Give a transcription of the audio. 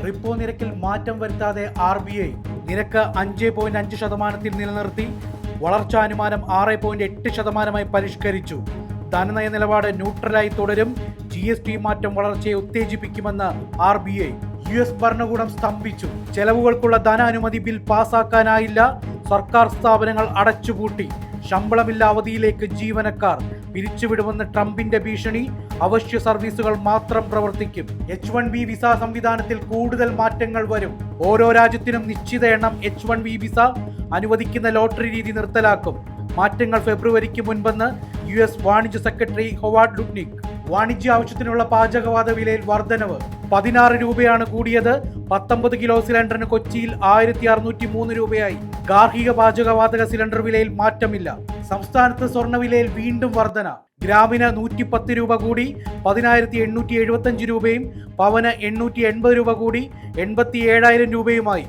Repo നിരക്കിൽ മാറ്റം വരുത്താതെ RBI നിരക്ക് 5.5% നിലനിർത്തി. വളർച്ചാനുമാനം 6.8% പരിഷ്കരിച്ചു. ധനനയ നിലപാട് ന്യൂട്രലായി തുടരും. GST മാറ്റം വളർച്ചയെ ഉത്തേജിപ്പിക്കുമെന്ന് RBI. US ഭരണകൂടം സ്തംഭിച്ചു. ചെലവുകൾക്കുള്ള ധനാനുമതി ബിൽ പാസാക്കാനായില്ല. സർക്കാർ സ്ഥാപനങ്ങൾ അടച്ചുപൂട്ടി. ശമ്പളമില്ല അവധിയിലേക്ക് ജീവനക്കാർ. പിരിച്ചുവിടുമെന്ന് ട്രംപിന്റെ ഭീഷണി. അവശ്യ സർവീസുകൾ മാത്രം പ്രവർത്തിക്കും. H1B വിസ സംവിധാനത്തിൽ കൂടുതൽ മാറ്റങ്ങൾ വരും. ഓരോ രാജ്യത്തിനും നിശ്ചിത എണ്ണം H1B വിസ അനുവദിക്കുന്ന ലോട്ടറി രീതി നിർത്തലാക്കും. മാറ്റങ്ങൾ ഫെബ്രുവരിക്ക് മുൻപെന്ന് US വാണിജ്യ സെക്രട്ടറി ഹൊവാർഡ് ലുട്നിക്. വാണിജ്യ ആവശ്യത്തിനുള്ള പാചകവാത വിലയിൽ വർധനവ്. 16 രൂപയാണ് കൂടിയത്. 19 കിലോ സിലിണ്ടറിന് കൊച്ചിയിൽ 1603 രൂപയായി. ഗാർഹിക പാചകവാതക സിലിണ്ടർ വിലയിൽ മാറ്റമില്ല. സംസ്ഥാനത്ത് സ്വർണ്ണവിലയിൽ വീണ്ടും വർധന. ഗ്രാമിന് 110 രൂപ കൂടി 10,875 രൂപയും പവന് 880 രൂപ കൂടി 87,000 രൂപയുമായി.